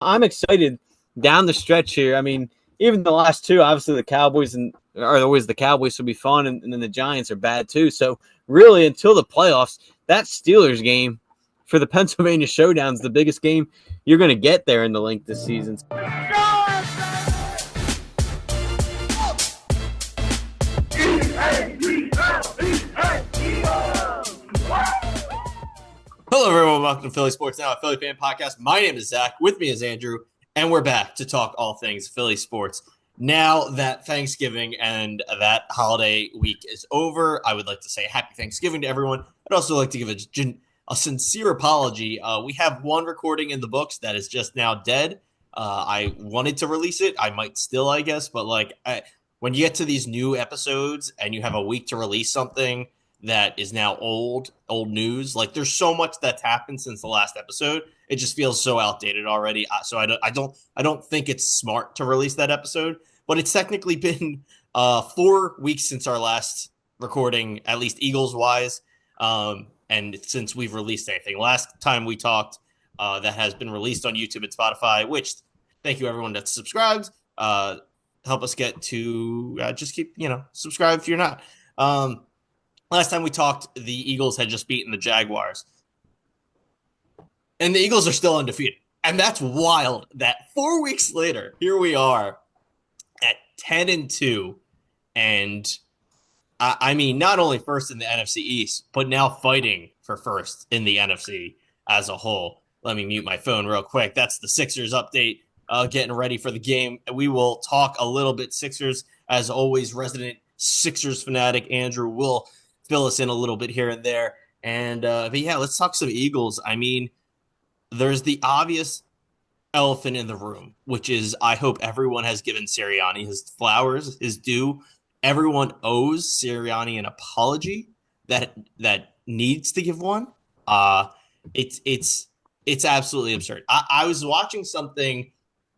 I'm excited down the stretch here. I mean, even the last two, obviously the Cowboys are always the Cowboys, so be fun, and then the Giants are bad too. So really, until the playoffs, that Steelers game for the Pennsylvania Showdown is the biggest game you're going to get there in the link this season. Hello, everyone. Welcome to Philly Sports Now, a Philly fan podcast. My name is Zach. With me is Andrew, and we're back to talk all things Philly sports. Now that Thanksgiving and that holiday week is over, I would like to say happy Thanksgiving to everyone. I'd also like to give a sincere apology. We have one recording in the books that is just now dead. I wanted to release it. I might still, I guess, but when you get to these new episodes and you have a week to release something that is now old news. Like there's so much that's happened since the last episode. It just feels so outdated already. So I don't think it's smart to release that episode, but it's technically been 4 weeks since our last recording, at least Eagles wise. And since we've released anything, last time we talked, that has been released on YouTube and Spotify, which thank you everyone that's subscribed. Help us get to just keep, subscribe if you're not. Last time we talked, the Eagles had just beaten the Jaguars. And the Eagles are still undefeated. And that's wild that 4 weeks later, here we are at 10-2. And I mean, not only first in the NFC East, but now fighting for first in the NFC as a whole. Let me mute my phone real quick. That's the Sixers update, getting ready for the game. We will talk a little bit Sixers. As always, resident Sixers fanatic Andrew will fill us in a little bit here and there. And but yeah, let's talk some Eagles. I mean, there's the obvious elephant in the room, which is I hope everyone has given Sirianni his flowers, his due. Everyone owes Sirianni an apology that needs to give one. It's absolutely absurd. I was watching something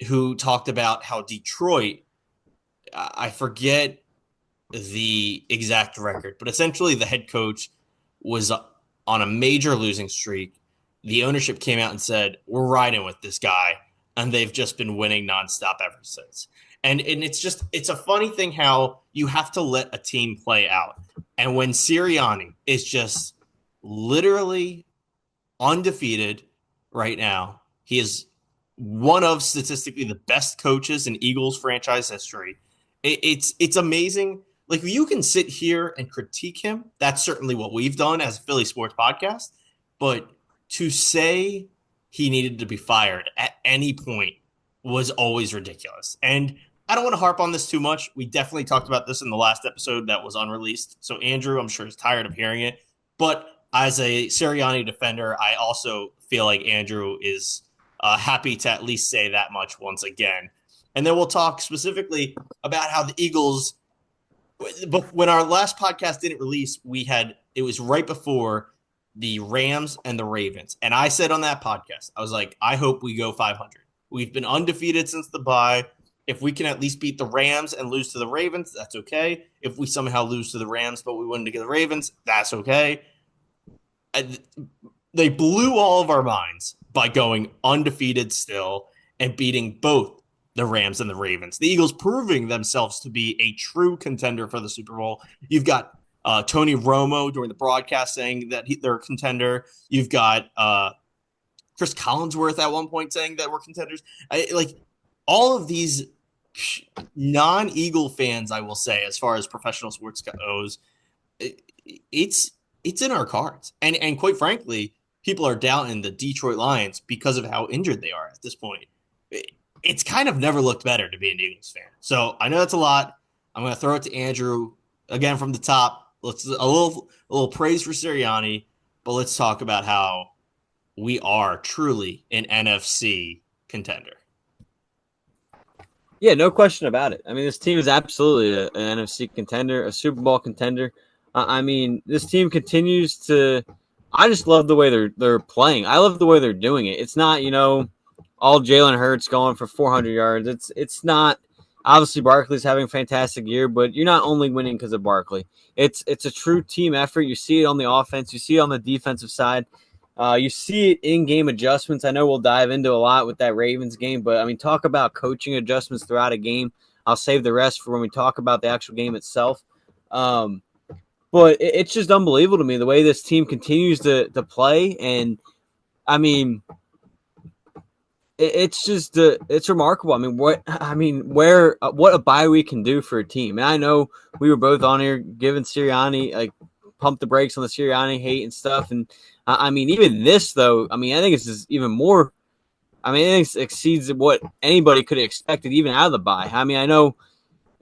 who talked about how Detroit, I forget the exact record, but essentially the head coach was on a major losing streak. The ownership came out and said, we're riding with this guy. And they've just been winning nonstop ever since. And it's a funny thing how you have to let a team play out. And when Sirianni is just literally undefeated right now, he is one of statistically the best coaches in Eagles franchise history. It's amazing. Like, you can sit here and critique him. That's certainly what we've done as a Philly sports podcast. But to say he needed to be fired at any point was always ridiculous. And I don't want to harp on this too much. We definitely talked about this in the last episode that was unreleased. So Andrew, I'm sure, is tired of hearing it. But as a Sirianni defender, I also feel like Andrew is happy to at least say that much once again. And then we'll talk specifically about how the Eagles, but when our last podcast didn't release, it was right before the Rams and the Ravens. And I said on that podcast, I was like, I hope we go 500. We've been undefeated since the bye. If we can at least beat the Rams and lose to the Ravens, that's okay. If we somehow lose to the Rams, but we win to get the Ravens, that's okay. They blew all of our minds by going undefeated still and beating both the Rams and the Ravens. The Eagles proving themselves to be a true contender for the Super Bowl. You've got Tony Romo during the broadcast saying that they're a contender. You've got Chris Collinsworth at one point saying that we're contenders. All of these non-Eagle fans, I will say, as far as professional sports goes, it's in our cards. And quite frankly, people are doubting the Detroit Lions because of how injured they are at this point. It's kind of never looked better to be an Eagles fan. So I know that's a lot. I'm going to throw it to Andrew again from the top. Let's a little praise for Sirianni, but let's talk about how we are truly an NFC contender. Yeah, no question about it. I mean, this team is absolutely an NFC contender, a Super Bowl contender. I mean, this team continues to. I just love the way they're playing. I love the way they're doing it. It's not, all Jalen Hurts going for 400 yards. It's not. Obviously, Barkley's having a fantastic year, but you're not only winning because of Barkley. It's a true team effort. You see it on the offense. You see it on the defensive side. You see it in game adjustments. I know we'll dive into a lot with that Ravens game, but I mean, talk about coaching adjustments throughout a game. I'll save the rest for when we talk about the actual game itself. Um, but it's just unbelievable to me the way this team continues to play. And I mean, it's just it's remarkable. What a bye week can do for a team. And I know we were both on here giving Sirianni like pump the brakes on the Sirianni hate and stuff. And I mean, even this though, I mean, I think it's just even more. I mean, it exceeds what anybody could have expected even out of the bye. I mean, I know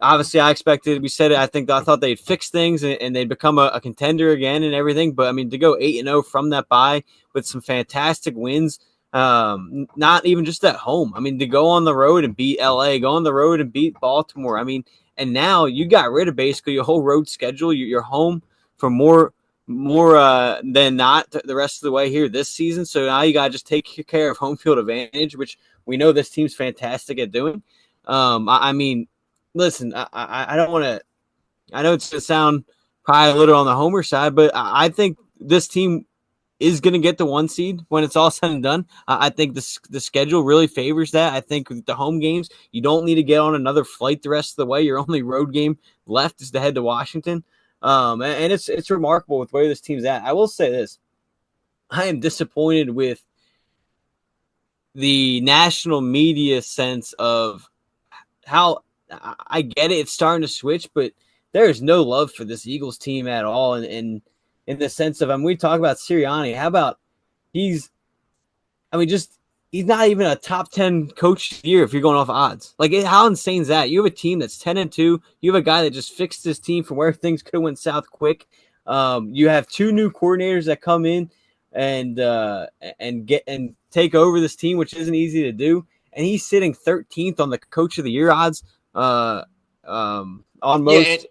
obviously I expected, we said it, I thought they'd fix things and they'd become a contender again and everything. But I mean, to go 8-0 from that bye with some fantastic wins, not even just at home. I mean, to go on the road and beat LA, go on the road and beat Baltimore. I mean, and now you got rid of basically your whole road schedule. You're home for more than not the rest of the way here this season. So now you got to just take care of home field advantage, which we know this team's fantastic at doing. I mean, listen, I don't want to. I know it's going to sound probably a little on the homer side, but I think this team is going to get the 1 seed when it's all said and done. I think the schedule really favors that. I think with the home games, you don't need to get on another flight the rest of the way. Your only road game left is to head to Washington. And it's remarkable with where this team's at. I will say this: I am disappointed with the national media sense of how I get it. It's starting to switch, but there is no love for this Eagles team at all. And in the sense of, I mean, we talk about Sirianni. How about he's, I mean, just he's not even a top 10 coach of the year if you're going off odds. Like, how insane is that? You have a team that's 10-2. You have a guy that just fixed his team from where things could have went south quick. You have two new coordinators that come in and get and take over this team, which isn't easy to do. And he's sitting 13th on the Coach of the Year odds. On most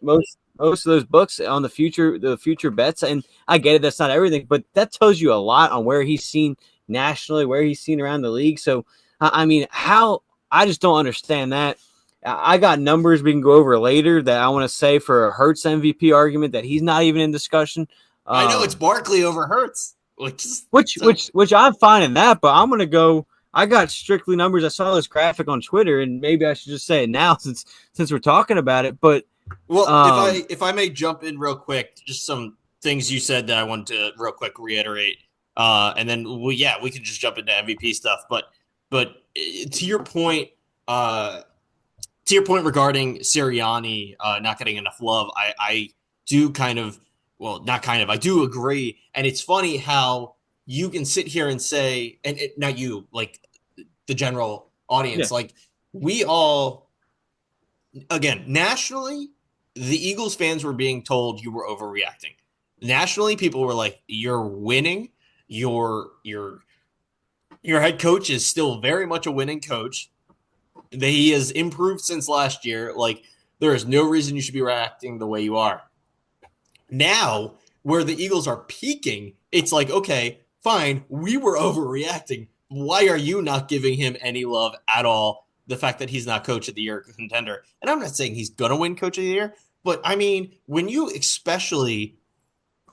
of those books on the future bets. And I get it, that's not everything, but that tells you a lot on where he's seen nationally, where he's seen around the league. So I mean, how I just don't understand that. I got numbers we can go over later that I want to say for a Hurts MVP argument that he's not even in discussion. I know it's Barkley over Hurts, which I'm fine in that, but I'm gonna go. I got strictly numbers. I saw this graphic on Twitter, and maybe I should just say it now since we're talking about it. But if I may jump in real quick, just some things you said that I wanted to real quick reiterate, and then we can just jump into MVP stuff. But to your point, regarding Sirianni not getting enough love, I do I do agree, and it's funny how you can sit here and say, and not you, like the general audience, like we all, again, nationally, the Eagles fans were being told you were overreacting. Nationally, people were like, "You're winning. Your head coach is still very much a winning coach. He has improved since last year. Like, there is no reason you should be reacting the way you are." Now, where the Eagles are peaking, it's like, okay, fine, we were overreacting. Why are you not giving him any love at all? The fact that he's not Coach of the Year contender. And I'm not saying he's going to win Coach of the Year, but I mean, when you especially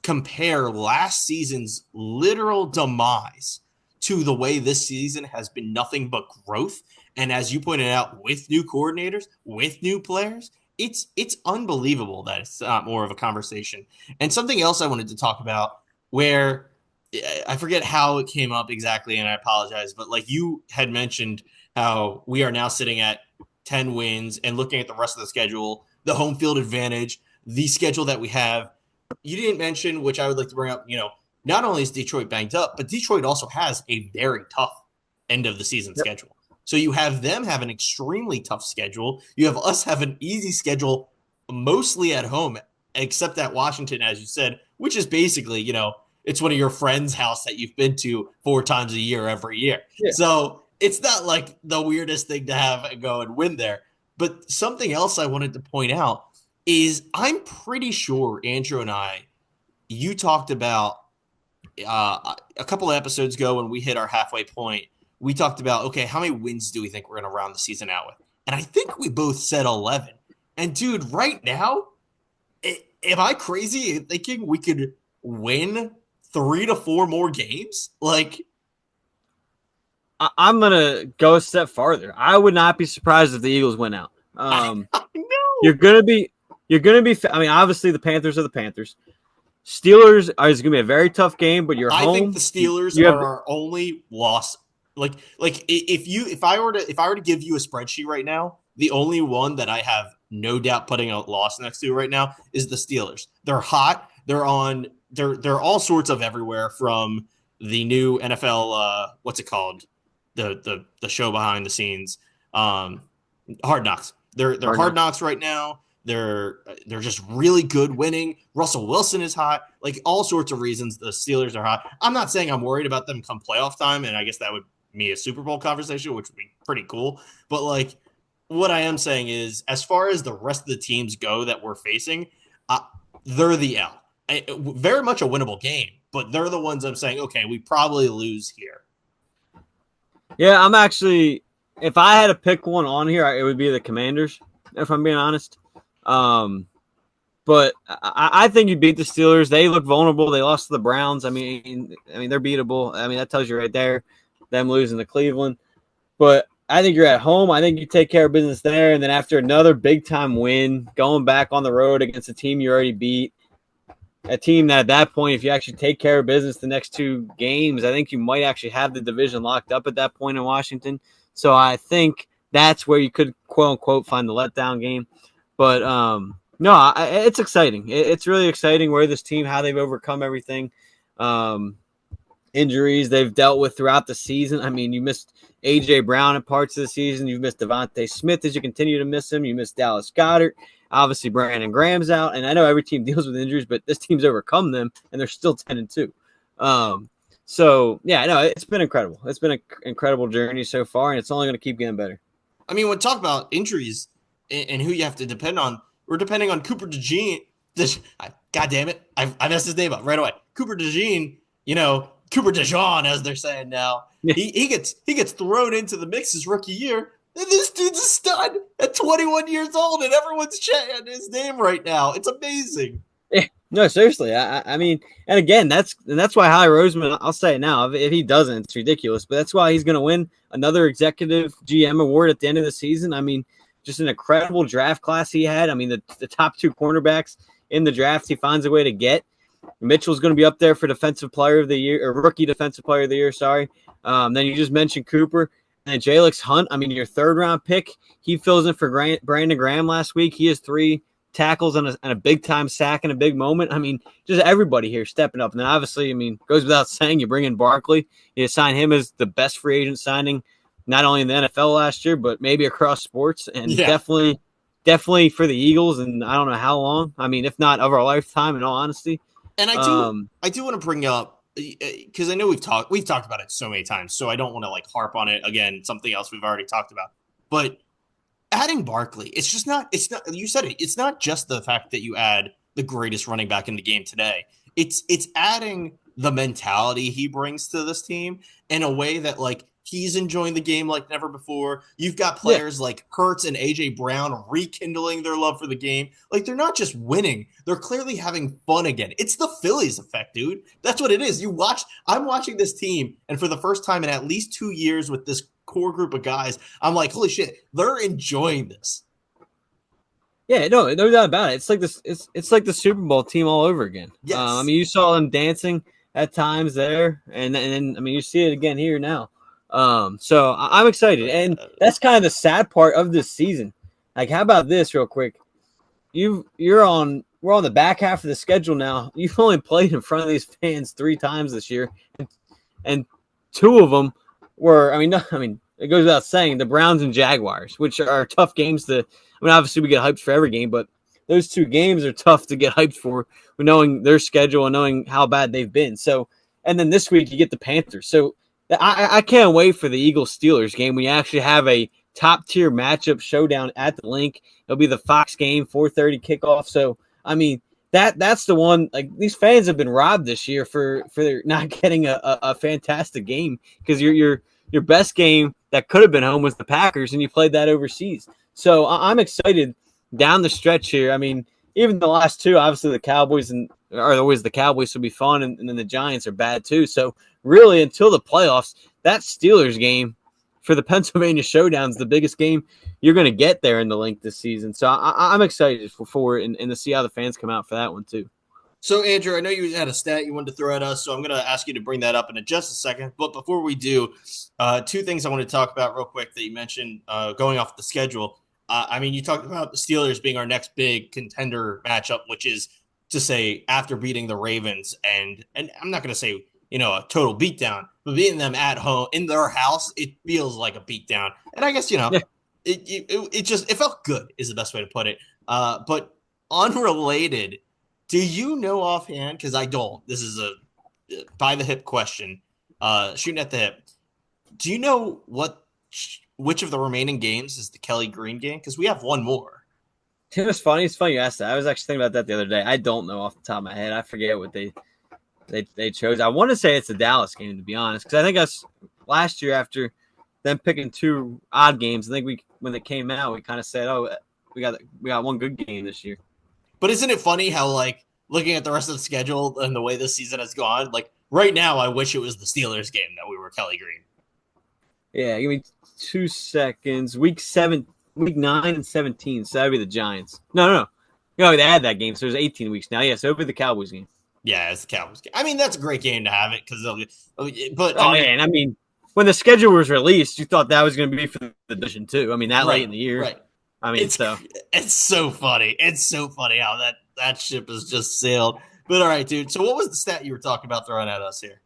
compare last season's literal demise to the way this season has been nothing but growth, and as you pointed out, with new coordinators, with new players, it's unbelievable that it's not more of a conversation. And something else I wanted to talk about, where I forget how it came up exactly, and I apologize, but like you had mentioned how we are now sitting at 10 wins and looking at the rest of the schedule, the home field advantage, the schedule that we have. You didn't mention, which I would like to bring up, not only is Detroit banged up, but Detroit also has a very tough end of the season schedule. So you have them have an extremely tough schedule. You have us have an easy schedule, mostly at home, except at Washington, as you said, which is basically, it's one of your friend's house that you've been to 4 times a year every year. Yeah. So it's not like the weirdest thing to have and go and win there. But something else I wanted to point out is I'm pretty sure Andrew and you talked about a couple of episodes ago when we hit our halfway point. We talked about, okay, how many wins do we think we're going to round the season out with? And I think we both said 11. And dude, right now, am I crazy thinking we could win 3 to 4 more games? Like, I'm gonna go a step farther. I would not be surprised if the Eagles went out. I You're know. gonna be, you're gonna be. I mean, obviously the Panthers are the Panthers. Steelers is gonna be a very tough game, but you're I think the home. Steelers You have, are our only loss. If I were to give you a spreadsheet right now, the only one that I have no doubt putting a loss next to right now is the Steelers. They're hot. They're all sorts of everywhere, from the new NFL what's it called? The show behind the scenes. Hard Knocks. They're Hard Hard Knocks. Knocks right now. They're just really good winning. Russell Wilson is hot. Like, all sorts of reasons the Steelers are hot. I'm not saying I'm worried about them come playoff time, and I guess that would be a Super Bowl conversation, which would be pretty cool. But like, what I am saying is, as far as the rest of the teams go that we're facing, uh, they're the L. Very much a winnable game, but they're the ones I'm saying, okay, we probably lose here. Yeah, I'm actually. If I had to pick one on here, it would be the Commanders. If I'm being honest, but I think you beat the Steelers. They look vulnerable. They lost to the Browns. I mean they're beatable. I mean that tells you right there. Them losing to Cleveland, but I think you're at home. I think you take care of business there, and then after another big time win, going back on the road against a team you already beat, a team that at that point, if you actually take care of business the next two games, I think you might actually have the division locked up at that point in Washington. So I think that's where you could quote unquote find the letdown game. But no, it's exciting. It's really exciting where this team, how they've overcome everything. Um, Injuries they've dealt with throughout the season. I mean, you missed A.J. Brown in parts of the season. You've missed Devontae Smith as you continue to miss him. You missed Dallas Goedert. Obviously, Brandon Graham's out. And I know every team deals with injuries, but this team's overcome them, and they're still 10-2. So, yeah, no, it's been incredible. It's been an incredible journey so far, and it's only going to keep getting better. I mean, when talk about injuries and who you have to depend on, we're depending on Cooper DeJean. God damn it, I messed his name up right away. Cooper DeJean, Cooper DeJean, as they're saying now. Yeah. He gets thrown into the mix his rookie year. And this dude's a stud at 21 years old, and everyone's chanting his name right now. It's amazing. Yeah, no, seriously. I mean, and again, that's why Howie Roseman. I'll say it now. If he doesn't, it's ridiculous. But that's why he's going to win another executive GM award at the end of the season. I mean, just an incredible draft class he had. I mean, the top two cornerbacks in the draft he finds a way to get. Mitchell's going to be up there for defensive player of the year, or rookie defensive player of the year. Sorry. Then you just mentioned Cooper. And Jalix Hunt, I mean, your third-round pick, he fills in for Brandon Graham last week. He has 3 tackles and a big-time sack in a big moment. I mean, just everybody here stepping up. And then obviously, I mean, goes without saying, you bring in Barkley. You sign him as the best free agent signing, not only in the NFL last year, but maybe across sports. And definitely for the Eagles, and I don't know how long. I mean, if not of our lifetime, in all honesty. And I do want to bring up, because I know we've talked about it so many times, so I don't want to like harp on it again. Something else we've already talked about, but adding Barkley, it's not. You said it. It's not just the fact that you add the greatest running back in the game today. It's adding the mentality he brings to this team in a way that like he's enjoying the game like never before. You've got players like Hurts and A.J. Brown rekindling their love for the game. Like, they're not just winning. They're clearly having fun again. It's the Phillies effect, dude. That's what it is. I'm watching this team, and for the first time in at least 2 years with this core group of guys, I'm like, holy shit, they're enjoying this. Yeah, no doubt about it. It's like this. It's like the Super Bowl team all over again. Yes. I mean, you saw them dancing at times there, and then I mean, you see it again here now. So I'm excited, and that's kind of the sad part of this season. Like, how about this, real quick? We're on the back half of the schedule now. You've only played in front of these fans 3 times this year, and 2 of them were. I mean, it goes without saying, the Browns and Jaguars, which are tough games to. I mean, obviously we get hyped for every game, but those 2 games are tough to get hyped for, knowing their schedule and knowing how bad they've been. So, and then this week you get the Panthers. So I can't wait for the Eagles-Steelers game. We actually have a top-tier matchup showdown at the link. It'll be the Fox game, 4:30 kickoff. So, I mean, that's the one. Like, these fans have been robbed this year for not getting a fantastic game, because your best game that could have been home was the Packers, and you played that overseas. So I'm excited down the stretch here. I mean, even the last two, obviously the Cowboys are always the Cowboys, so it'll be fun, and then the Giants are bad too. So really, until the playoffs, that Steelers game for the Pennsylvania Showdown is the biggest game you're going to get there in the link this season. So I'm excited for it and to see how the fans come out for that one too. So, Andrew, I know you had a stat you wanted to throw at us, so I'm going to ask you to bring that up in just a second. But before we do, two things I want to talk about real quick that you mentioned going off the schedule. I mean, you talked about the Steelers being our next big contender matchup, which is to say after beating the Ravens, and I'm not going to say, a total beatdown, but beating them at home in their house, it feels like a beatdown. And I guess, Yeah. it felt good is the best way to put it. But unrelated, do you know offhand? Because I don't. This is a by the hip question, shooting at the hip. Do you know which of the remaining games is the Kelly Green game? Because we have one more. It was funny. It's funny you asked that. I was actually thinking about that the other day. I don't know off the top of my head. I forget what they chose. I want to say it's the Dallas game, to be honest, because I think us last year after them picking two odd games, I think when they came out, we kind of said, "Oh, we got one good game this year." But isn't it funny how, like, looking at the rest of the schedule and the way this season has gone, like, right now, I wish it was the Steelers game that we were Kelly Green. Yeah, give me 2 seconds. Week 9 and 17. So that'd be the Giants. No. They had that game, so there's 18 weeks now. Yeah, so it'll be the Cowboys game. Yeah, it's the Cowboys game. I mean, that's a great game to have it because but I mean, when the schedule was released, you thought that was going to be for the division too. I mean, that late in the year. Right. I mean, it's so funny. It's so funny how that ship has just sailed. But all right, dude. So what was the stat you were talking about throwing at us here?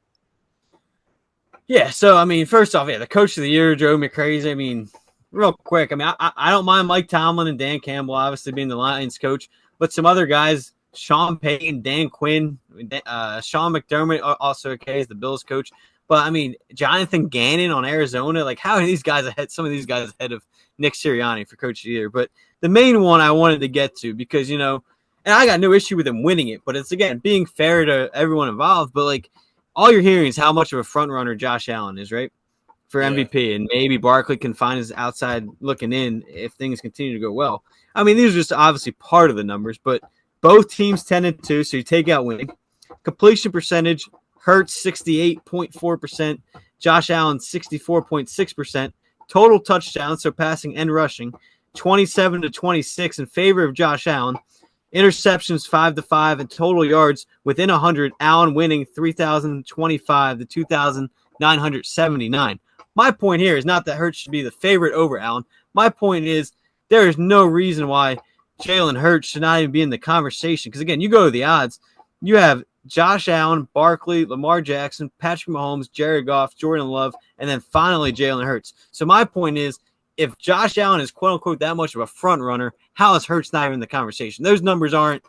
Yeah, so I mean, first off, the coach of the year drove me crazy. I mean, real quick, I mean, I don't mind Mike Tomlin and Dan Campbell obviously being the Lions coach, but some other guys, Sean Payton, Dan Quinn, Sean McDermott, also okay as the Bills coach. But I mean, Jonathan Gannon on Arizona, like how are these guys ahead? Some of these guys ahead of Nick Sirianni for coach of the year. But the main one I wanted to get to because and I got no issue with him winning it, but it's again being fair to everyone involved. But like all you're hearing is how much of a front runner Josh Allen is, right? For MVP, and maybe Barkley can find his outside looking in if things continue to go well. I mean, these are just obviously part of the numbers, but both teams 10-2, so you take out winning. Completion percentage, Hurts 68.4%, Josh Allen 64.6%. Total touchdowns, so passing and rushing, 27-26 in favor of Josh Allen. Interceptions 5-5, and total yards within 100. Allen winning 3,025 to 2,979. My point here is not that Hurts should be the favorite over Allen. My point is there is no reason why Jalen Hurts should not even be in the conversation. Because, again, you go to the odds. You have Josh Allen, Barkley, Lamar Jackson, Patrick Mahomes, Jared Goff, Jordan Love, and then finally Jalen Hurts. So my point is if Josh Allen is, quote-unquote, that much of a front runner, how is Hurts not even in the conversation? These numbers aren't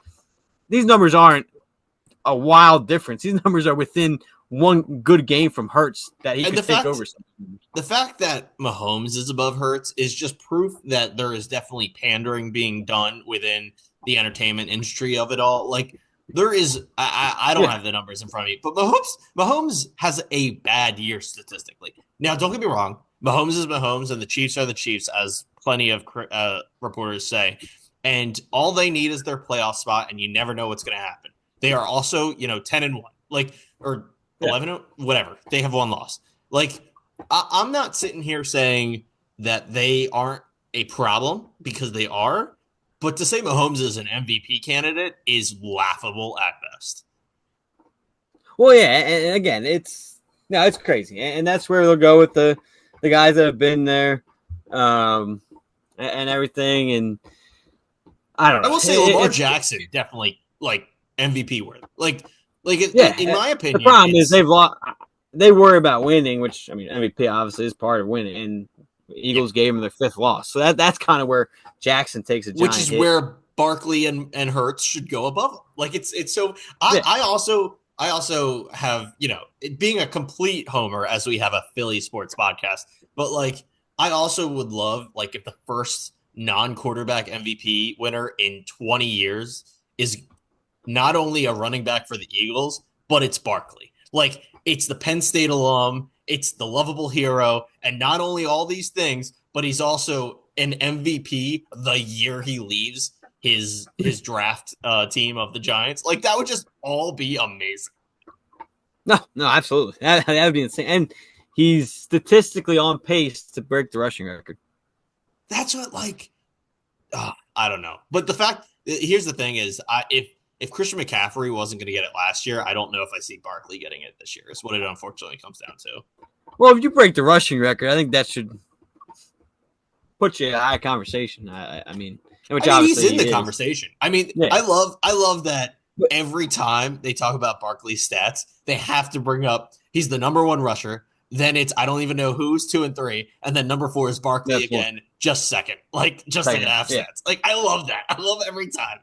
a wild difference. These numbers are within one good game from Hurts that he could take over something. The fact that Mahomes is above Hurts is just proof that there is definitely pandering being done within the entertainment industry of it all. Like there is, I don't have the numbers in front of me, but Mahomes has a bad year statistically. Now, don't get me wrong. Mahomes is Mahomes and the Chiefs are the Chiefs, as plenty of reporters say. And all they need is their playoff spot, and you never know what's going to happen. They are also, 10-1, or 11, whatever. They have one loss. Like, I'm not sitting here saying that they aren't a problem because they are, but to say Mahomes is an MVP candidate is laughable at best. Well, yeah, and again, it's crazy, and that's where they'll go with the guys that have been there, and everything. And I don't know. I will say Lamar Jackson definitely MVP worthy. In my opinion, the problem is they've lost. They worry about winning, which I mean, MVP obviously is part of winning. And Eagles gave them their fifth loss, so that's kind of where Jackson takes a giant which is hit. Where Barkley and Hurts should go above them. Like it's so. I also have being a complete homer as we have a Philly sports podcast, but I also would love if the first non-quarterback MVP winner in 20 years is not only a running back for the Eagles, but it's Barkley. It's the Penn State alum, it's the lovable hero, and not only all these things, but he's also an MVP the year he leaves his draft team of the Giants. Like that would just all be amazing. No, absolutely. That would be insane. And he's statistically on pace to break the rushing record. That's what I don't know. But the fact here's the thing is if Christian McCaffrey wasn't going to get it last year, I don't know if I see Barkley getting it this year. Is what it unfortunately comes down to. Well, if you break the rushing record, I think that should put you in a high conversation. I mean, he's in the conversation. I mean, yeah. I love that every time they talk about Barkley's stats, they have to bring up he's the number one rusher. Then it's I don't even know who's 2 and 3, and then number 4 is Barkley again, just second, second half stats. Like I love that. I love every time.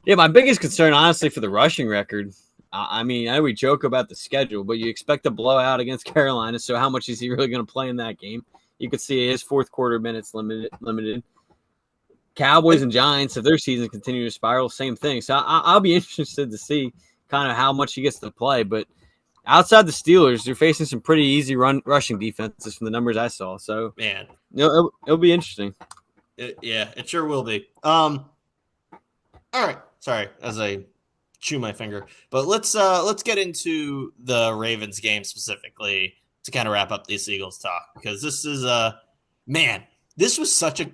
Yeah, my biggest concern, honestly, for the rushing record. I mean, I know we joke about the schedule, but you expect a blowout against Carolina. So how much is he really going to play in that game? You could see his fourth quarter minutes limited. Cowboys and Giants, if their season continue to spiral, same thing. So I'll be interested to see kind of how much he gets to play. But outside the Steelers, they're facing some pretty easy rushing defenses from the numbers I saw. So man, it'll be interesting. It sure will be. All right, sorry as I chew my finger, but let's get into the Ravens game specifically to kind of wrap up this Eagles talk, because this is man, this was such a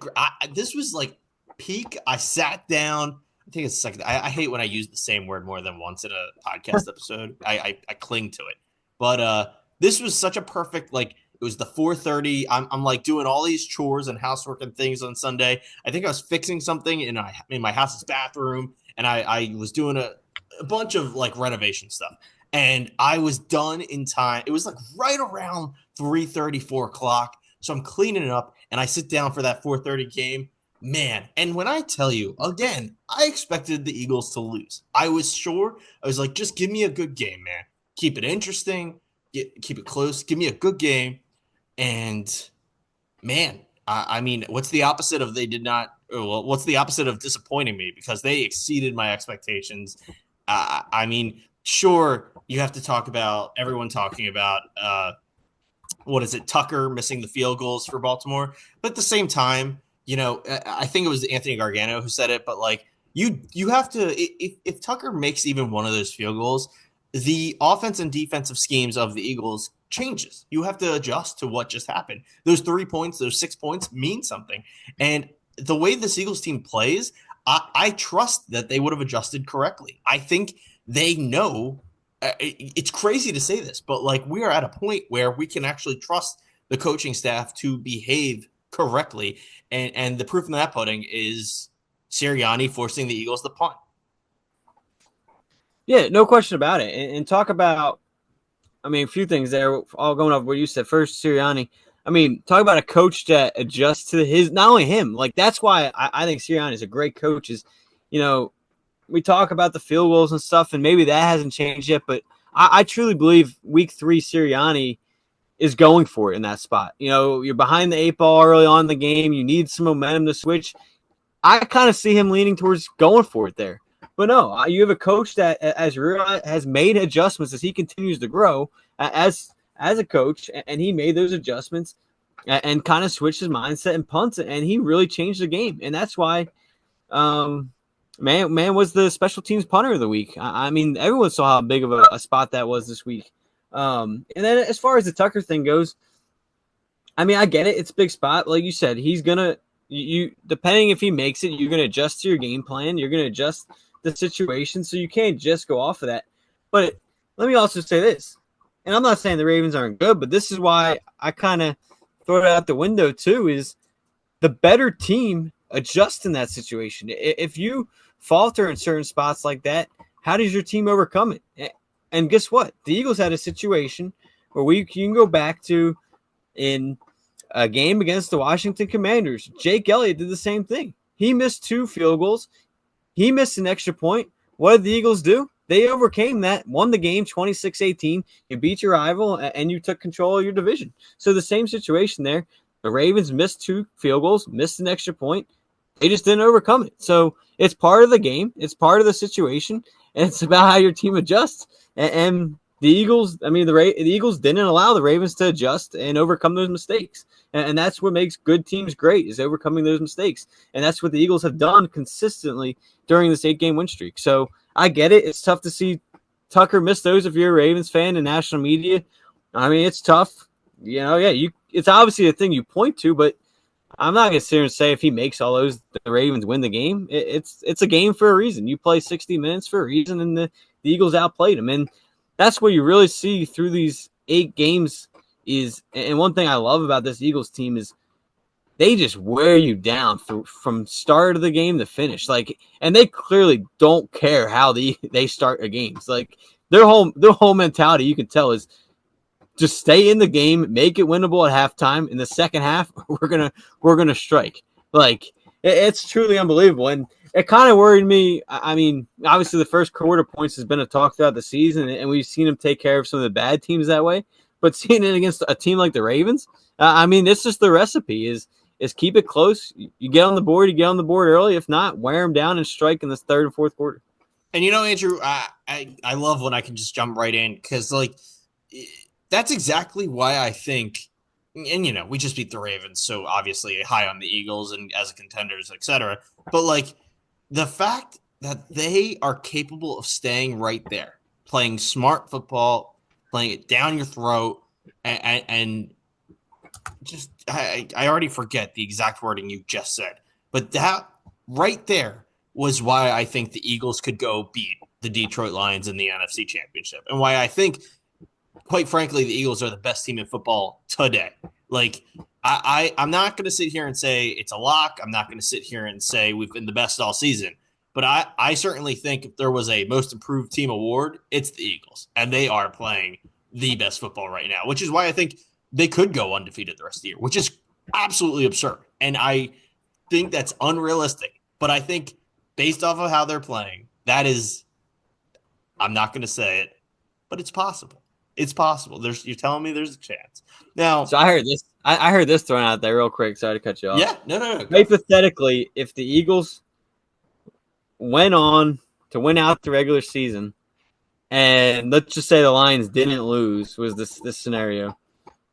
this was like peak. I sat down. I think it's a second. I hate when I use the same word more than once in a podcast episode. I cling to it, but this was such a perfect like. It was the 4:30. I'm like doing all these chores and housework and things on Sunday. I think I was fixing something in my house's bathroom, and I was doing a bunch of like renovation stuff. And I was done in time. It was like right around 3:30, 4 o'clock. So I'm cleaning it up, and I sit down for that 4:30 game. Man, and when I tell you, again, I expected the Eagles to lose. I was sure. I was like, just give me a good game, man. Keep it interesting. Keep it close. Give me a good game. And man, I mean, what's the opposite of they did not? Well, what's the opposite of disappointing me? Because they exceeded my expectations. I mean, sure, you have to talk about everyone talking about what is it, Tucker missing the field goals for Baltimore. But at the same time, you know, I think it was Anthony Gargano who said it. But like you have to if Tucker makes even one of those field goals, the offense and defensive schemes of the Eagles changes. You have to adjust to what just happened. Those 3 points, those 6 points mean something. And the way this Eagles team plays, I trust that they would have adjusted correctly. I think they know. It's crazy to say this, but like we are at a point where we can actually trust the coaching staff to behave correctly. And the proof in that pudding is Sirianni forcing the Eagles to punt. Yeah, no question about it. And talk about, I mean, a few things there, all going off what you said. First, Sirianni. I mean, talk about a coach that adjusts to his, not only him, like that's why I think Sirianni is a great coach is, you know, we talk about the field goals and stuff, and maybe that hasn't changed yet, but I truly believe week 3 Sirianni is going for it in that spot. You know, you're behind the 8 ball early on in the game. You need some momentum to switch. I kind of see him leaning towards going for it there. But no, you have a coach that has made adjustments as he continues to grow as a coach, and he made those adjustments and kind of switched his mindset and punts, and he really changed the game. And that's why man was the special teams punter of the week. I mean, everyone saw how big of a spot that was this week. And then as far as the Tucker thing goes, I mean, I get it. It's a big spot. Like you said, he's going to – depending if he makes it, you're going to adjust to your game plan. You're going to adjust – the situation, so you can't just go off of that. But let me also say this, and I'm not saying the Ravens aren't good, but this is why I kind of throw it out the window too, is the better team adjusts in that situation. If you falter in certain spots like that, how does your team overcome it? And guess what? The Eagles had a situation where you can go back to in a game against the Washington Commanders. Jake Elliott did the same thing. He missed 2 field goals. He missed an extra point. What did the Eagles do? They overcame that, won the game 26-18. You beat your rival, and you took control of your division. So the same situation there. The Ravens missed 2 field goals, missed an extra point. They just didn't overcome it. So it's part of the game. It's part of the situation, and it's about how your team adjusts. And the Eagles, I mean, the Eagles didn't allow the Ravens to adjust and overcome those mistakes. And that's what makes good teams great, is overcoming those mistakes. And that's what the Eagles have done consistently during this 8-game win streak. So I get it. It's tough to see Tucker miss those if you're a Ravens fan in national media. I mean, it's tough. It's obviously a thing you point to, but I'm not going to sit here and say if he makes all those, the Ravens win the game. It's a game for a reason. You play 60 minutes for a reason, and the Eagles outplayed him. And that's what you really see through these 8 games is, and one thing I love about this Eagles team is they just wear you down from start of the game to finish. And they clearly don't care how they start a game. It's like their whole mentality, you can tell, is just stay in the game, make it winnable at halftime. In the second half, we're gonna strike. It's truly unbelievable, and it kind of worried me. I mean, obviously the first quarter points has been a talk throughout the season, and we've seen them take care of some of the bad teams that way. But seeing it against a team like the Ravens, I mean, it's just the recipe is keep it close. You get on the board, you get on the board early. If not, wear them down and strike in this third and fourth quarter. And Andrew, I love when I can just jump right in because that's exactly why I think, and we just beat the Ravens, so obviously high on the Eagles and as a contenders, etc. But the fact that they are capable of staying right there, playing smart football, playing it down your throat, and just I already forget the exact wording you just said, but that right there was why I think the Eagles could go beat the Detroit Lions in the NFC Championship, and why I think, quite frankly, the Eagles are the best team in football today. I'm not going to sit here and say it's a lock. I'm not going to sit here and say we've been the best all season. But I certainly think if there was a most improved team award, it's the Eagles. And they are playing the best football right now, which is why I think they could go undefeated the rest of the year, which is absolutely absurd. And I think that's unrealistic. But I think based off of how they're playing, that is, I'm not going to say it, but it's possible. It's possible. You're telling me there's a chance. Now, So I heard this. I heard this thrown out there real quick. Sorry to cut you off. yeah, no. Hypothetically, if the Eagles went on to win out the regular season, and let's just say the Lions didn't lose, was this scenario,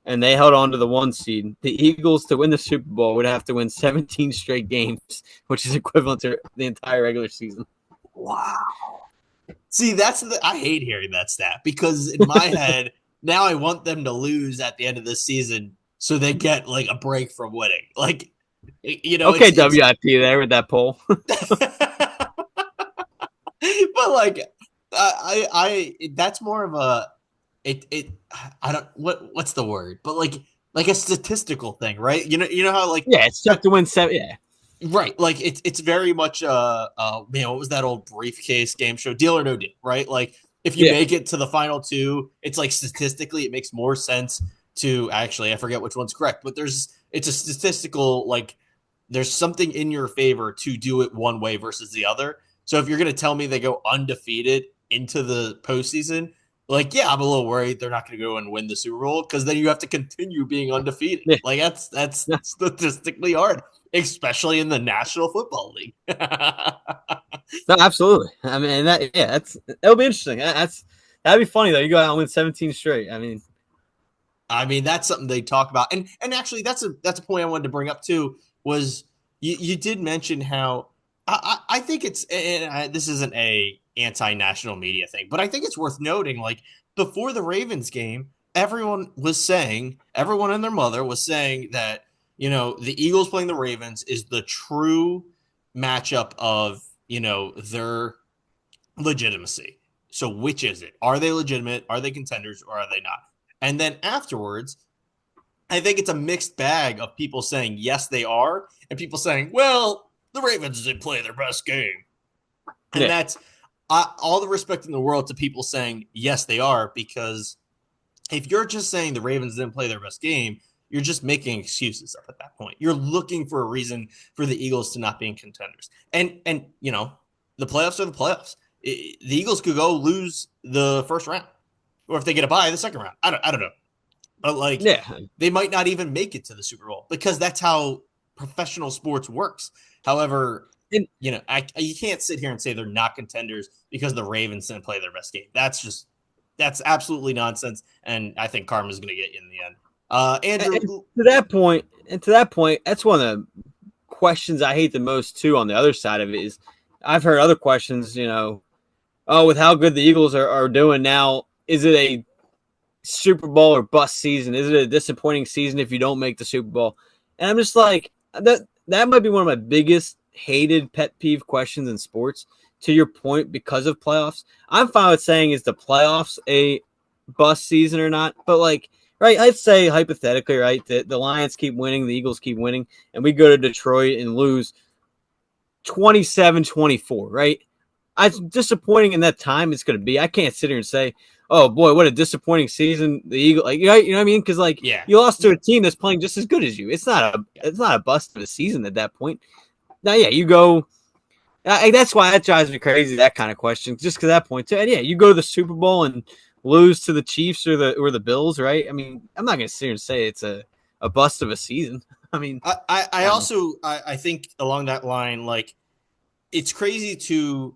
and they held on to the 1 seed, the Eagles to win the Super Bowl would have to win 17 straight games, which is equivalent to the entire regular season. Wow. See, I hate hearing that stat because in my head, now I want them to lose at the end of this season so they get a break from winning. Okay, WIP there with that poll. But I that's more of a I don't what's the word, but like a statistical thing, right? You know how yeah, it's tough to win 7. Yeah, right. It's very much man, what was that old briefcase game show, Deal or No Deal, right? If you make it to the final 2, it's statistically it makes more sense to actually, I forget which one's correct, but it's a statistical there's something in your favor to do it one way versus the other. So if you're going to tell me they go undefeated into the postseason, yeah, I'm a little worried they're not going to go and win the Super Bowl because then you have to continue being undefeated. Yeah. That's statistically hard, especially in the National Football League. No, absolutely. I mean, it'll be interesting. That'd be funny though. You go out and win 17 straight. I mean, that's something they talk about, and actually, that's a point I wanted to bring up too. Was you did mention how I think it's, and this isn't a anti-national media thing, but I think it's worth noting. Before the Ravens game, everyone and their mother was saying that the Eagles playing the Ravens is the true matchup of their legitimacy. So which is it? Are they legitimate? Are they contenders? Or are they not? And then afterwards, I think it's a mixed bag of people saying, yes, they are, and people saying, well, the Ravens didn't play their best game. And that's all the respect in the world to people saying, yes, they are, because if you're just saying the Ravens didn't play their best game, you're just making excuses up at that point. You're looking for a reason for the Eagles to not be in contenders. And the playoffs are the playoffs. The Eagles could go lose the first round, or if they get a bye, the second round. I don't know. But they might not even make it to the Super Bowl because that's how professional sports works. However, you can't sit here and say they're not contenders because the Ravens didn't play their best game. That's just That's absolutely nonsense, and I think karma's going to get you in the end. Andrew, And to that point, that's one of the questions I hate the most too. On the other side of it is, I've heard other questions. Oh, with how good the Eagles are doing now, is it a Super Bowl or bust season? Is it a disappointing season if you don't make the Super Bowl? And I'm just like that might be one of my biggest hated pet peeve questions in sports. To your point, because of playoffs, I'm fine with saying is the playoffs a bust season or not, but like right, I'd say hypothetically, right, that the Lions keep winning, the Eagles keep winning, and we go to Detroit and lose 27-24, right? As disappointing in that time it's going to be. I can't sit here and say, "Oh boy, what a disappointing season the Eagle." Like, you know what I mean? Because like yeah, you lost to a team that's playing just as good as you. It's not a bust of a season at that point. Now, yeah, you go. That's why that drives me crazy. That kind of question, just because that point too. And yeah, you go to the Super Bowl and lose to the Chiefs or the Bills, right? I mean, I'm not going to sit here and say it's a bust of a season. I mean, I I don't know. also I think along that line, like it's crazy to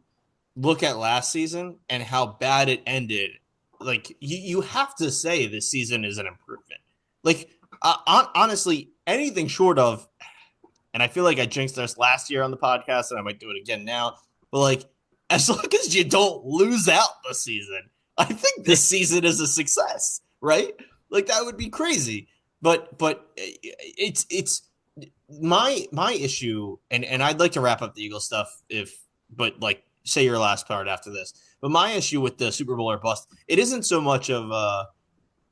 look at last season and how bad it ended. Like you have to say this season is an improvement. Like honestly, anything short of, and I feel like I jinxed us last year on the podcast, and I might do it again now. But like, as long as you don't lose out the season, I think this season is a success, right? Like that would be crazy. But it's my issue, and I'd like to wrap up the Eagle stuff but like say your last part after this. But my issue with the Super Bowl or bust, it isn't so much of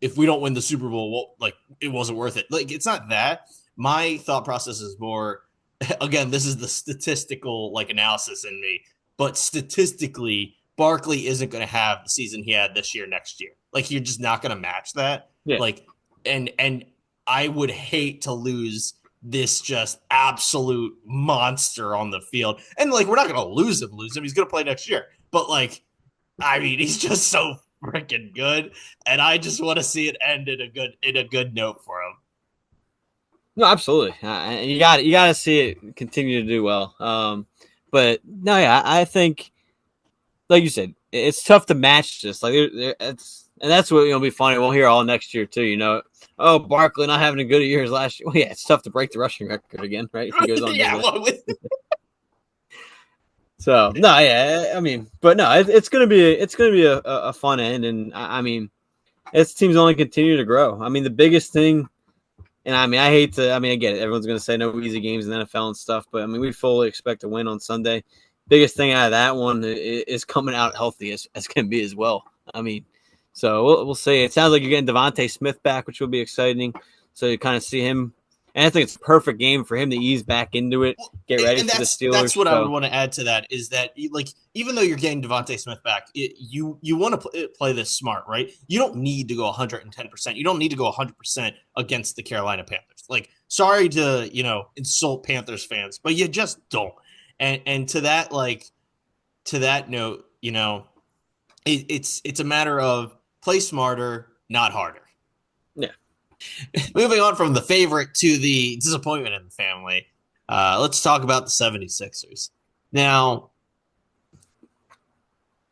if we don't win the Super Bowl, well, like it wasn't worth it. Like it's not that. My thought process is more. Again, this is the statistical like analysis in me, but statistically, Barkley isn't going to have the season he had this year next year. Like you're just not going to match that. Yeah, Like, and I would hate to lose this just absolute monster on the field. And like we're not going to lose him. He's going to play next year. But like I mean, he's just so freaking good, and I just want to see it end in a good note for him. no, absolutely. And you got to see it continue to do well. But no, yeah, I think, like you said, it's tough to match this. Like it's and that's what be funny. We'll hear all next year too. Oh, Barkley not having a good year as last year. Well, yeah, it's tough to break the rushing record again, right? If he goes on to Yeah, do it. well, So no, yeah, I mean, but no, it's gonna be a fun end, and I mean, this team's only continue to grow. I mean, the biggest thing. And I mean, I hate to. I mean, I get it. Everyone's going to say no easy games in the NFL and stuff, but I mean, we fully expect to win on Sunday. Biggest thing out of that one is coming out healthy as can be as well. I mean, so we'll see. It sounds like you're getting Devontae Smith back, which will be exciting. So you kind of see him, and I think it's a perfect game for him to ease back into it, get ready and for the that's Steelers. what I would So want to add to that is that like even though you're getting Devontae Smith back, you want to play this smart, right? You don't need to go 110%. You don't need to go 100% against the Carolina Panthers. Like, sorry to insult Panthers fans, but you just don't. And to that note, it's a matter of play smarter, not harder. yeah, Moving on from the favorite to the disappointment in the family, let's talk about the 76ers. Now,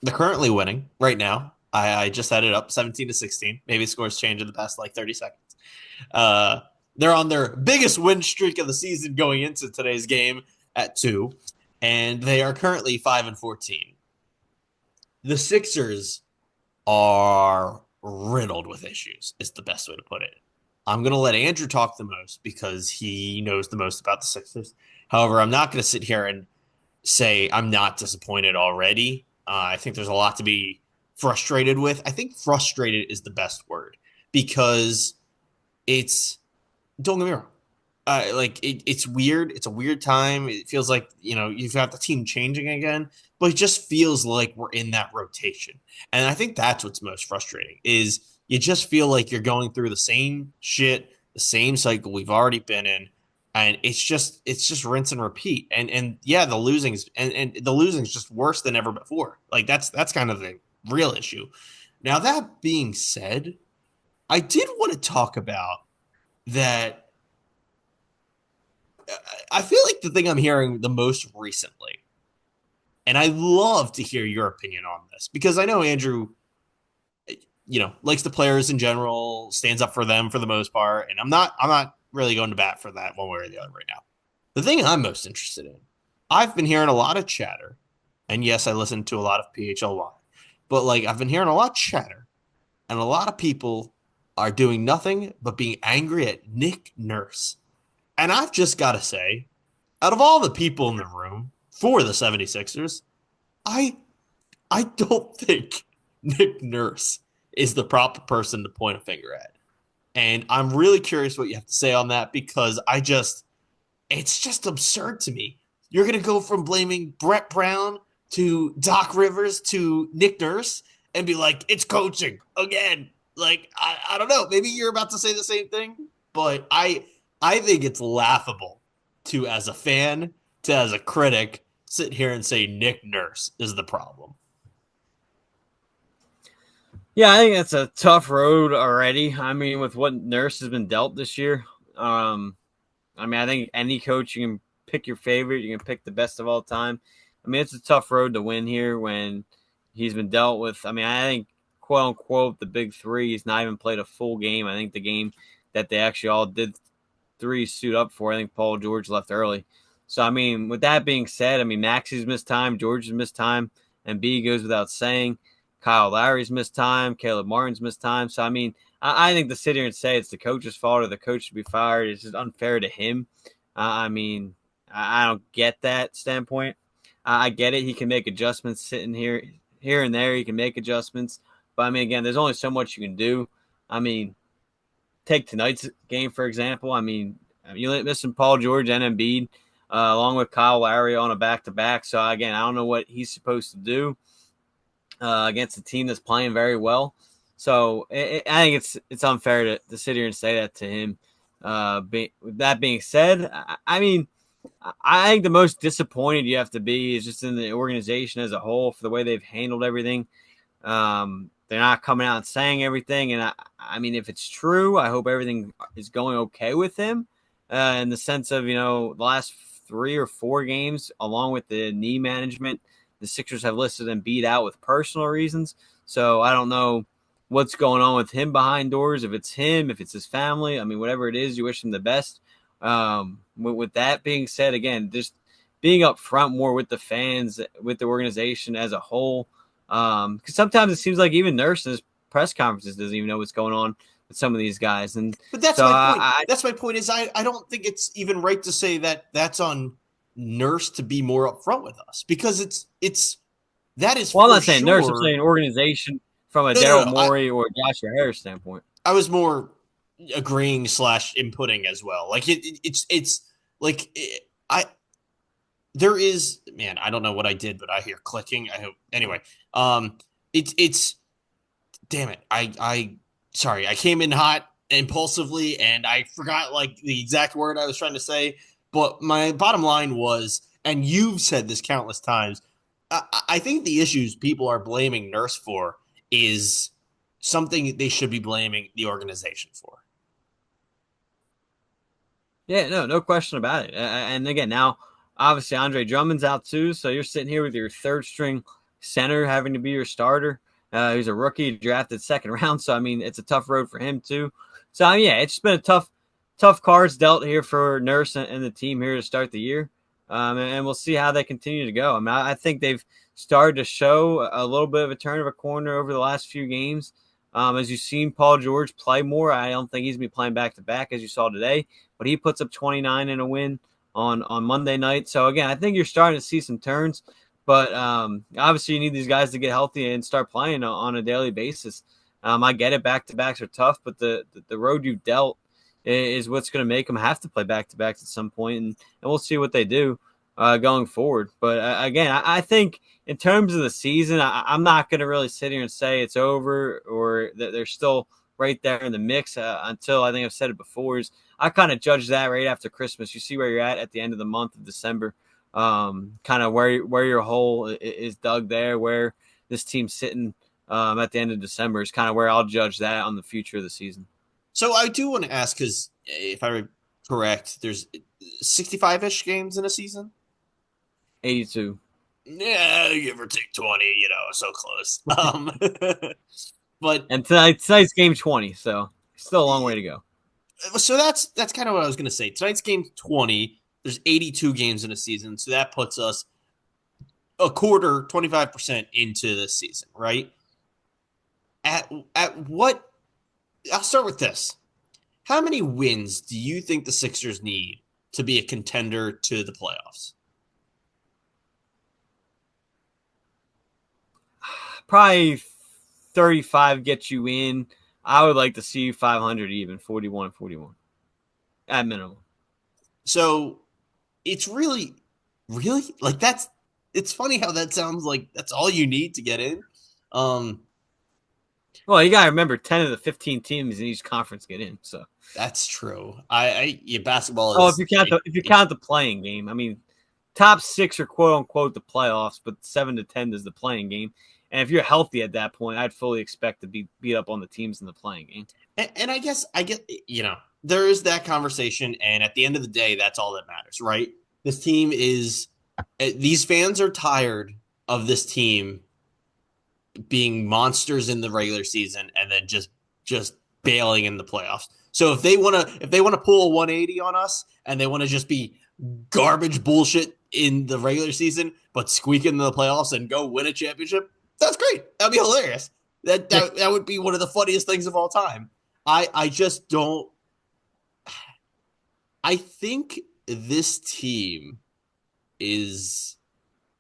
they're currently winning right now. I just had it up 17-16. Maybe scores change in the past like 30 seconds. Uh, they're on their biggest win streak of the season going into today's game at 2, and they are currently 5-14. The Sixers are riddled with issues, is the best way to put it. I'm going to let Andrew talk the most because he knows the most about the Sixers. However, I'm not going to sit here and say I'm not disappointed already. I think there's a lot to be frustrated with. I think frustrated is the best word because it's, don't get me wrong. It's weird. It's a weird time. It feels like you've got the team changing again, but it just feels like we're in that rotation. And I think that's what's most frustrating is you just feel like you're going through the same shit, the same cycle we've already been in, and it's just rinse and repeat. And yeah, and the losing's just worse than ever before. Like that's kind of the real issue. Now that being said, I did want to talk about that. I feel like the thing I'm hearing the most recently, and I love to hear your opinion on this because I know Andrew, likes the players in general, stands up for them for the most part, and I'm not really going to bat for that one way or the other right now. The thing I'm most interested in, I've been hearing a lot of chatter, and yes, I listen to a lot of PHLY, but like I've been hearing a lot of chatter, and a lot of people are doing nothing but being angry at Nick Nurse. And I've just got to say, out of all the people in the room for the 76ers, I I don't think Nick Nurse is the proper person to point a finger at. And I'm really curious what you have to say on that because it's just absurd to me. You're going to go from blaming Brett Brown to Doc Rivers to Nick Nurse and be like, it's coaching again. Like, I don't know. Maybe you're about to say the same thing, but I think it's laughable to, as a fan, to as a critic, sit here and say Nick Nurse is the problem. Yeah, I think that's a tough road already. I mean, with what Nurse has been dealt this year, um, I mean, I think any coach you can pick your favorite, you can pick the best of all time. I mean, it's a tough road to win here when he's been dealt with. I mean, I think quote unquote the big three. He's not even played a full game. I think the game that they actually all did three suit up for, I think Paul George left early. So I mean, with that being said, I mean Maxi's missed time, George's missed time, and B goes without saying. Kyle Lowry's missed time, Caleb Martin's missed time. So I mean, I think to sit here and say it's the coach's fault or the coach should be fired is just unfair to him. I mean, I don't get that standpoint. I get it. He can make adjustments sitting here and there. He can make adjustments. But I mean, again, there's only so much you can do. I mean, take tonight's game, for example. I mean, you're missing Paul George and Embiid, along with Kyle Lowry on a back-to-back. So, again, I don't know what he's supposed to do against a team that's playing very well. So I think it's unfair to sit here and say that to him. With that being said, I mean, I think the most disappointed you have to be is just in the organization as a whole for the way they've handled everything. They're not coming out and saying everything, and I mean, if it's true, I hope everything is going okay with him. In the sense of the last 3 or 4 games, along with the knee management, the Sixers have listed and beat out with personal reasons. So I don't know what's going on with him behind doors. If it's him, if it's his family, I mean, whatever it is, you wish him the best. With that being said, again, just being upfront more with the fans, with the organization as a whole. Because sometimes it seems like even Nurse's press conferences doesn't even know what's going on with some of these guys. And But that's so my point. That's my point is I don't think it's even right to say that that's on Nurse to be more upfront with us because it's that is well, I'm for not saying Nurse, I'm sure. saying organization from a No. Daryl Morey or Joshua Harris standpoint. I was more agreeing slash inputting as well. Like it's like I there is man. I don't know what I did, but I hear clicking. I hope anyway. It's damn it. I sorry. I came in hot impulsively and I forgot like the exact word I was trying to say. But my bottom line was, and you've said this countless times. I think the issues people are blaming Nurse for is something they should be blaming the organization for. Yeah, no question about it. And again, now obviously Andre Drummond's out too, so you're sitting here with your third string center having to be your starter. He's a rookie drafted second round, so I mean it's a tough road for him too. So yeah, it's been a tough cards dealt here for Nurse and the team here to start the year, and we'll see how they continue to go. I mean, I think they've started to show a little bit of a turn of a corner over the last few games. As you've seen Paul George play more, I don't think he's going to be playing back to back as you saw today, but he puts up 29 in a win on Monday night. So again, I think you're starting to see some turns, but obviously you need these guys to get healthy and start playing on a daily basis. I get it, back to backs are tough, but the road you've dealt is what's going to make them have to play back to backs at some point, and we'll see what they do going forward. But again, I think in terms of the season, I'm not going to really sit here and say it's over or that they're still right there in the mix until I think I've said it before. Is I kind of judge that right after Christmas. You see where you're at the end of the month of December, kind of where your hole is dug there, where this team's sitting at the end of December is kind of where I'll judge that on the future of the season. So I do want to ask because if I'm correct, there's 65-ish games in a season. 82. Yeah, give or take 20. So close. But And tonight's game 20, so still a long way to go. so that's kind of what I was going to say. Tonight's game 20. There's 82 games in a season, so that puts us a quarter, 25% into the season, right? At what? I'll start with this. How many wins do you think the Sixers need to be a contender to the playoffs? Probably 35 gets you in. I would like to see 500 even, 41 and 41 at minimum. So it's really like that's. It's funny how that sounds like that's all you need to get in. Um, Well, you got to remember 10 of the 15 teams in each conference get in. So, that's true. Yeah, basketball oh, if is you count the playing game, I mean, top 6 are quote unquote the playoffs, but 7 to 10 is the playing game. And if you're healthy at that point, I'd fully expect to be beat up on the teams in the playing game. and I guess I get there is that conversation, and at the end of the day, that's all that matters, right? This team is these fans are tired of this team being monsters in the regular season and then just bailing in the playoffs. So if they want to pull a 180 on us and they want to just be garbage bullshit in the regular season but squeak into the playoffs and go win a championship, that's great. That'd be hilarious. That would be one of the funniest things of all time. I just don't. I think this team is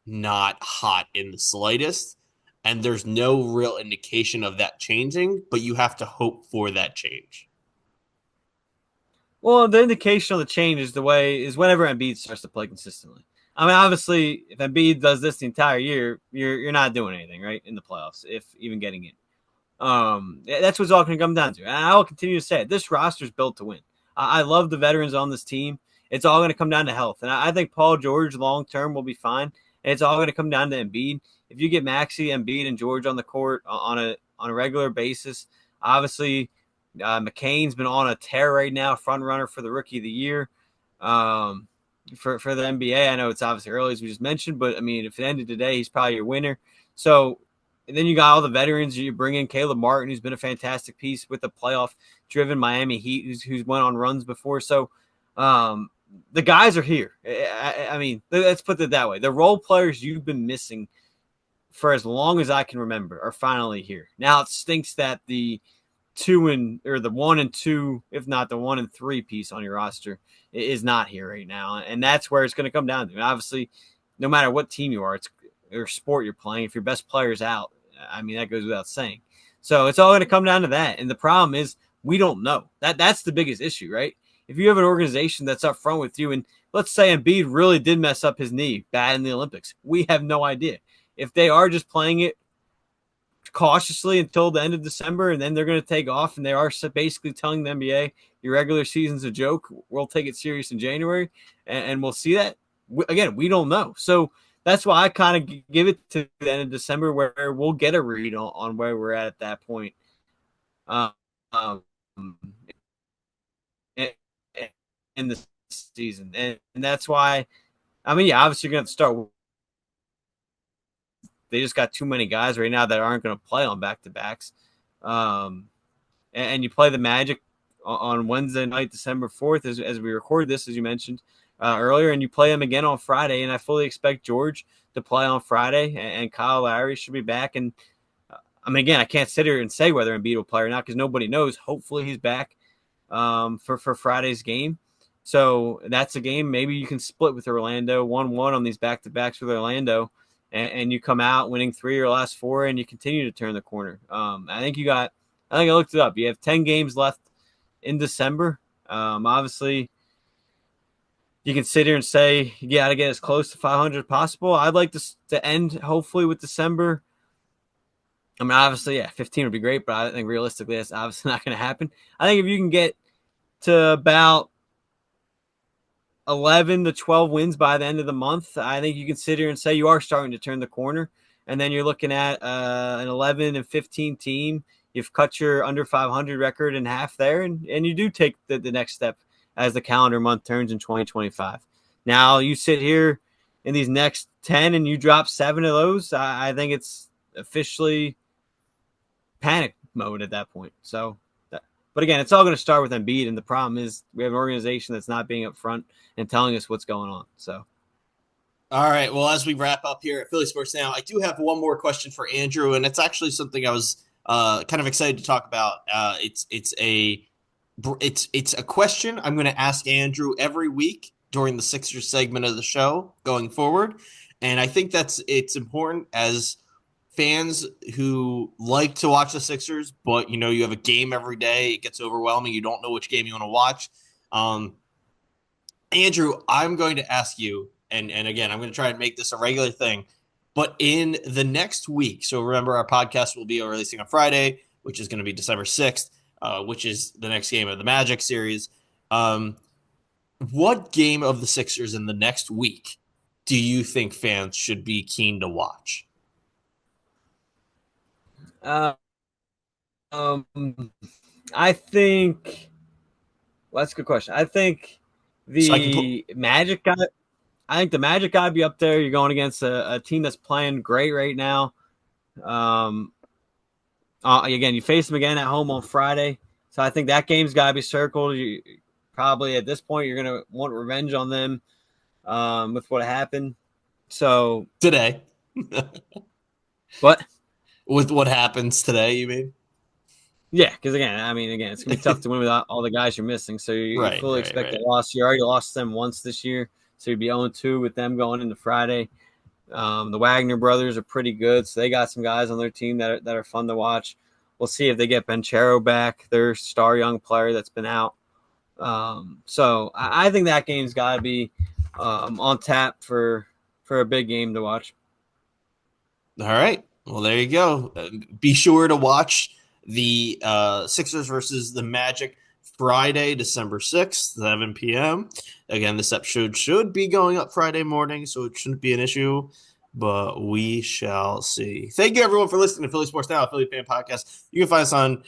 not hot in the slightest, and there's no real indication of that changing, but you have to hope for that change. Well, the indication of the change is whenever Embiid starts to play consistently. I mean, obviously, if Embiid does this the entire year, you're not doing anything, right, in the playoffs, if even getting in. That's what's all going to come down to. And I will continue to say it. This roster is built to win. I love the veterans on this team. It's all going to come down to health. And I think Paul George long term will be fine. And it's all going to come down to Embiid. If you get Maxey, Embiid, and George on the court on a regular basis, obviously McCain's been on a tear right now, front runner for the Rookie of the Year. For the NBA, I know it's obviously early as we just mentioned, but I mean, if it ended today, he's probably your winner. So and then you got all the veterans. You bring in Caleb Martin, who's been a fantastic piece with the playoff-driven Miami Heat, who's went on runs before. So the guys are here. I mean, let's put it that way. The role players you've been missing for as long as I can remember are finally here. Now it stinks that the 1 and 2, if not the 1 and 3 piece on your roster is not here right now, and that's where it's going to come down to. And obviously, no matter what team you are, or sport you're playing, if your best player's out, I mean, that goes without saying. So it's all going to come down to that. And the problem is we don't know. That's the biggest issue, right? If you have an organization that's up front with you, and let's say Embiid really did mess up his knee bad in the Olympics, we have no idea. If they are just playing it cautiously until the end of December, and then they're going to take off, and they are basically telling the NBA, your regular season's a joke, we'll take it serious in January, and we'll see that. Again, we don't know. So that's why I kind of give it to the end of December, where we'll get a read on where we're at that point. Um, in the season. And that's why, I mean, yeah, obviously you're going to start. They just got too many guys right now that aren't going to play on back-to-backs. And you play the Magic on Wednesday night, December 4th, as we record this, as you mentioned earlier, and you play them again on Friday. And I fully expect George to play on Friday, and Kyle Lowry should be back. And I mean, again, I can't sit here and say whether Embiid will play or not because nobody knows. Hopefully he's back for Friday's game. So that's a game maybe you can split with Orlando, 1-1 on these back-to-backs with Orlando, and you come out winning 3 of your last 4, and you continue to turn the corner. I think I looked it up. You have 10 games left in December. Obviously, you can sit here and say you got to get as close to 500 as possible. I'd like to end hopefully with December. I mean, obviously, yeah, 15 would be great, but I think realistically that's obviously not going to happen. I think if you can get to about 11 to 12 wins by the end of the month, I think you can sit here and say you are starting to turn the corner. And then you're looking at an 11 and 15 team. You've cut your under 500 record in half there, and you do take the next step as the calendar month turns in 2025. Now you sit here in these next 10 and you drop 7 of those. I think it's officially panic mode at that point. So, but again, it's all going to start with Embiid, and the problem is we have an organization that's not being upfront and telling us what's going on. So. All right. Well, as we wrap up here at Philly Sports Now, I do have one more question for Andrew, and it's actually something I was kind of excited to talk about. It's a question I'm going to ask Andrew every week during the Sixers segment of the show going forward, and I think it's important as fans who like to watch the Sixers, but you have a game every day. It gets overwhelming. You don't know which game you want to watch. Andrew, I'm going to ask you, and again, I'm going to try and make this a regular thing, but in the next week, so remember our podcast will be releasing on Friday, which is going to be December 6th, which is the next game of the Magic series. What game of the Sixers in the next week do you think fans should be keen to watch? I think that's a good question. I think the Magic got. I think the Magic got to be up there. You're going against a team that's playing great right now. Again, you face them again at home on Friday, so I think that game's got to be circled. You probably at this point you're going to want revenge on them with what happened. So today, what? With what happens today, you mean? Yeah, because again, it's gonna be tough to win without all the guys you're missing. So you fully expect a loss. You already lost them once this year, so you'd be 0-2 with them going into Friday. The Wagner brothers are pretty good, so they got some guys on their team that are fun to watch. We'll see if they get Banchero back, their star young player that's been out. So I think that game's got to be on tap for a big game to watch. All right, well there you go. Be sure to watch the Sixers versus the Magic Friday, December 6th, 7 p.m. Again, this episode should be going up Friday morning, so it shouldn't be an issue, but we shall see. Thank you, everyone, for listening to Philly Sports Now, a Philly fan podcast. You can find us on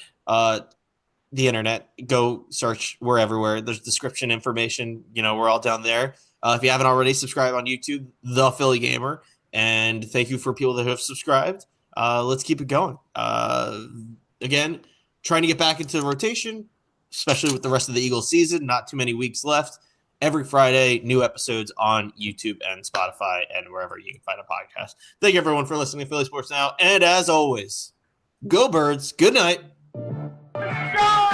the internet. Go search. We're everywhere. There's description information. We're all down there. If you haven't already, subscribe on YouTube, The Philly Gamer. And thank you for people that have subscribed. Let's keep it going. Again, trying to get back into the rotation, especially with the rest of the Eagles season. Not too many weeks left. Every Friday, new episodes on YouTube and Spotify and wherever you can find a podcast. Thank you, everyone, for listening to Philly Sports Now. And as always, go Birds. Good night. Go!